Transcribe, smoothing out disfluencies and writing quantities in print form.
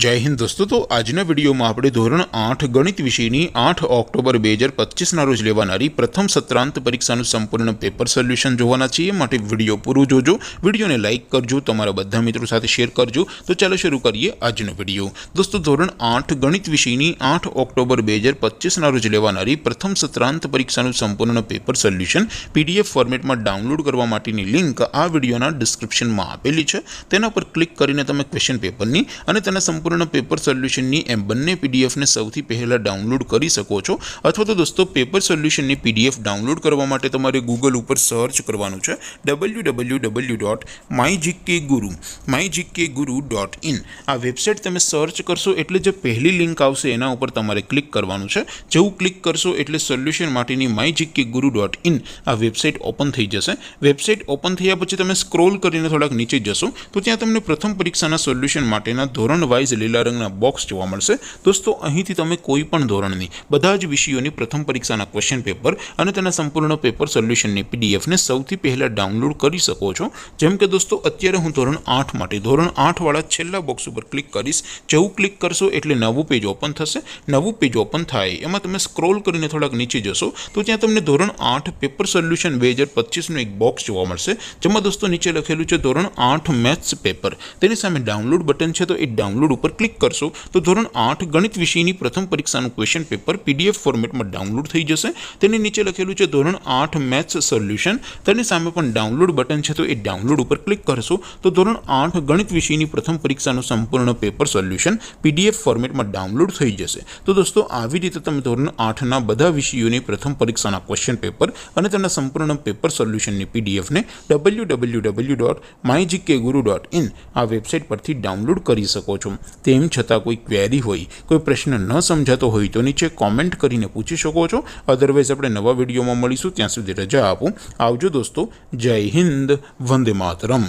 जय हिंद दोस्तों। तो आजना वीडियो में આપણે ધોરણ 8 ગણિત વિષયની 8 ઓક્ટોબર 2025 ના રોજ લેવાનારી પ્રથમ સત્રાંત પરીક્ષાનું સંપૂર્ણ પેપર સોલ્યુશન જોવાના છીએ। માટે વિડિયો પૂરું જોજો, વિડિયોને લાઈક કરજો, તમારા બધા મિત્રો સાથે શેર કરજો। તો ચાલો શરૂ કરીએ આજનો વિડિયો। दोस्तों ધોરણ 8 ગણિત વિષયની 8 ઓક્ટોબર 2025 ના રોજ લેવાનારી પ્રથમ સત્રાંત પરીક્ષાનું સંપૂર્ણ પેપર સોલ્યુશન પીડીએફ ફોર્મેટમાં ડાઉનલોડ કરવા માટેની લિંક આ વિડિયોના ડિસ્ક્રિપ્શનમાં આપેલી છે। તેના પર ક્લિક કરીને તમે ક્વેશ્ચન પેપરની અને તેના संपूर्ण पेपर सोल्यूशन एम बने पीडीएफ ने सौथी पहला डाउनलॉड कर सको छो। अथवा तो दोस्तों पेपर सोल्यूशन पीडीएफ डाउनलॉड करवा माटे तमारे गूगल पर सर्च करवानुं छे www.mygkguru.in। आ वेबसाइट तमे सर्च करशो एटले जे पहली लिंक आवशे एना उपर तमारे क्लिक करवानुं छे। जेवुं क्लिक करशो एटले सोल्यूशन माटेनी mygkguru.in आ वेबसाइट ओपन थई जशे। वेबसाइट ओपन थया पछी तमे स्क्रॉल करीने थोड़ाक नीचे जशो तो त्यां तमने प्रथम परीक्षाना सोल्यूशन माटेना धोरण वाइज लीला रंगना बॉक्स जोवा मळशे। दोस्तों અહીંથી તમે કોઈ પણ ધોરણની બધા જ વિષયોની પ્રથમ પરીક્ષાના ક્વેશ્ચન પેપર અને તેના સંપૂર્ણ પેપર સોલ્યુશનની પીડીએફ ને સૌથી પહેલા ડાઉનલોડ કરી શકો છો। જેમ કે દોસ્તો અત્યારે હું ધોરણ 8 માટે ધોરણ 8 વાળા છેલ્લા બોક્સ ઉપર ક્લિક કરીશ। જેવું ક્લિક કરશો એટલે નવું પેજ ઓપન થશે। નવું પેજ ઓપન થાય એમાં તમે સ્ક્રોલ કરીને થોડાક નીચે જશો તો ત્યાં તમને ધોરણ 8 પેપર સોલ્યુશન 2025 નું એક બોક્સ જોવા મળશે। જેમાં દોસ્તો નીચે લખેલું છે ધોરણ 8 મેથ્સ પેપર। તેની સામે ડાઉનલોડ બટન છે તો એ डाउनलॉड पर क्लिक करशो तो धोरण 8 गणित विषयनी प्रथम परीक्षाનું क्वेश्चन पेपर पीडीएफ फॉर्मेट में डाउनलॉड थई जशे। तेनी नीचे लखेलुं छे धोरण 8 मैथ्स सोल्यूशन। तेनी सामे पण डाउनलॉड बटन छे तो ए डाउनलॉड पर क्लिक करशो तो धोरण 8 गणित विषयनी प्रथम परीक्षाનું संपूर्ण पेपर सोल्यूशन पीडीएफ फॉर्मेट में डाउनलॉड थई जशे। तो दोस्तों આવી રીતે તમે ધોરણ 8 ના બધા વિષયોની પ્રથમ પરીક્ષાના ક્વેશ્ચન પેપર અને તેના સંપૂર્ણ પેપર સોલ્યુશનની પીડીએફ ને www.mygkguru.in આ વેબસાઇટ પરથી ડાઉનલોડ કરી શકો છો। તેમ છતાં કોઈ ક્વેરી હોય, કોઈ પ્રશ્ન ન સમજાતો હોય તો નીચે કોમેન્ટ કરીને પૂછી શકો છો। અધરવાઇઝ આપણે નવા વિડીયોમાં મળીશું, ત્યાં સુધી રજા આપો। આવજો દોસ્તો। જય હિન્દ, વંદે માતરમ।